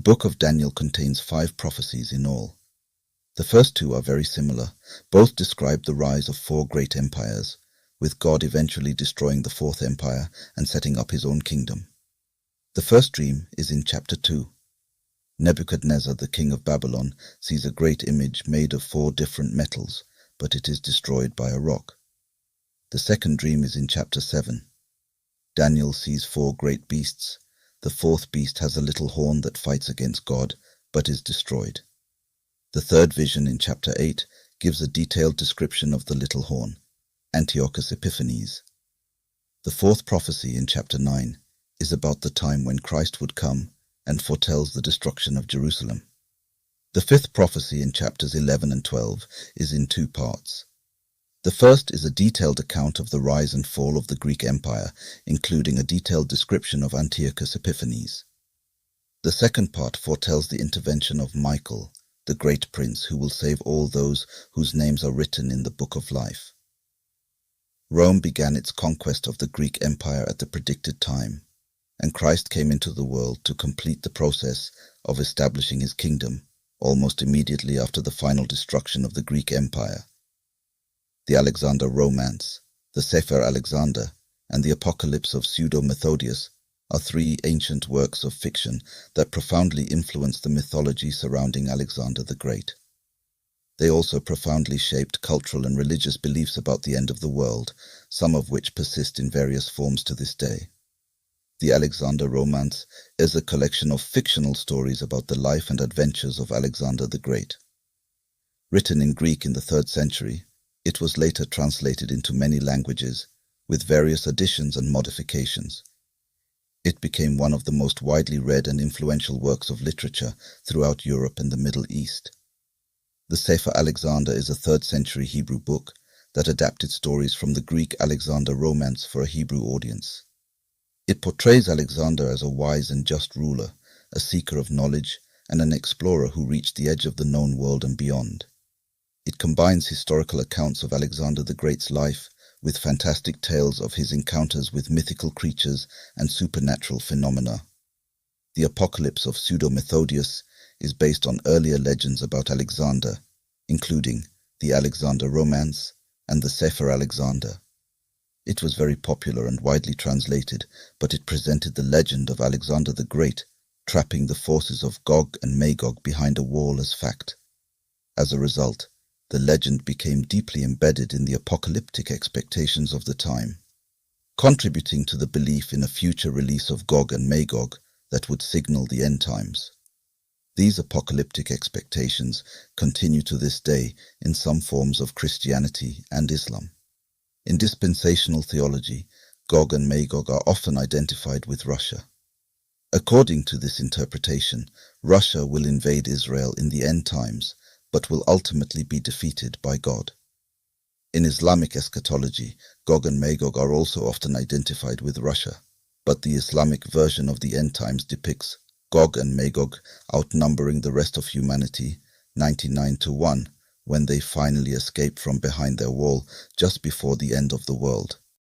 book of Daniel contains 5 prophecies in all. The first 2 are very similar. Both describe the rise of 4 great empires, with God eventually destroying the 4th empire and setting up his own kingdom. The first dream is in chapter 2. Nebuchadnezzar, the king of Babylon, sees a great image made of 4 different metals, but it is destroyed by a rock. The second dream is in chapter 7. Daniel sees 4 great beasts. The 4th beast has a little horn that fights against God, but is destroyed. The third vision in chapter 8 gives a detailed description of the little horn, Antiochus Epiphanes. The 4th prophecy in chapter 9 is about the time when Christ would come and foretells the destruction of Jerusalem. The 5th prophecy in chapters 11 and 12 is in 2 parts. The first is a detailed account of the rise and fall of the Greek Empire, including a detailed description of Antiochus Epiphanes. The second part foretells the intervention of Michael, the great prince who will save all those whose names are written in the book of life. Rome began its conquest of the Greek Empire at the predicted time, and Christ came into the world to complete the process of establishing his kingdom almost immediately after the final destruction of the Greek Empire. The Alexander Romance, the Sefer Alexander, and the Apocalypse of Pseudo-Methodius are 3 ancient works of fiction that profoundly influenced the mythology surrounding Alexander the Great. They also profoundly shaped cultural and religious beliefs about the end of the world, some of which persist in various forms to this day. The Alexander Romance is a collection of fictional stories about the life and adventures of Alexander the Great. Written in Greek in the 3rd century, it was later translated into many languages, with various additions and modifications. It became one of the most widely read and influential works of literature throughout Europe and the Middle East. The Sefer Alexander is a 3rd century Hebrew book that adapted stories from the Greek Alexander Romance for a Hebrew audience. It portrays Alexander as a wise and just ruler, a seeker of knowledge, and an explorer who reached the edge of the known world and beyond. It combines historical accounts of Alexander the Great's life with fantastic tales of his encounters with mythical creatures and supernatural phenomena. The Apocalypse of Pseudo-Methodius is based on earlier legends about Alexander, including the Alexander Romance and the Sefer Alexander. It was very popular and widely translated, but it presented the legend of Alexander the Great trapping the forces of Gog and Magog behind a wall as fact. As a result, the legend became deeply embedded in the apocalyptic expectations of the time, contributing to the belief in a future release of Gog and Magog that would signal the end times. These apocalyptic expectations continue to this day in some forms of Christianity and Islam. In dispensational theology, Gog and Magog are often identified with Russia. According to this interpretation, Russia will invade Israel in the end times, but will ultimately be defeated by God. In Islamic eschatology, Gog and Magog are also often identified with Russia, but the Islamic version of the end times depicts Gog and Magog outnumbering the rest of humanity 99-1 when they finally escape from behind their wall just before the end of the world.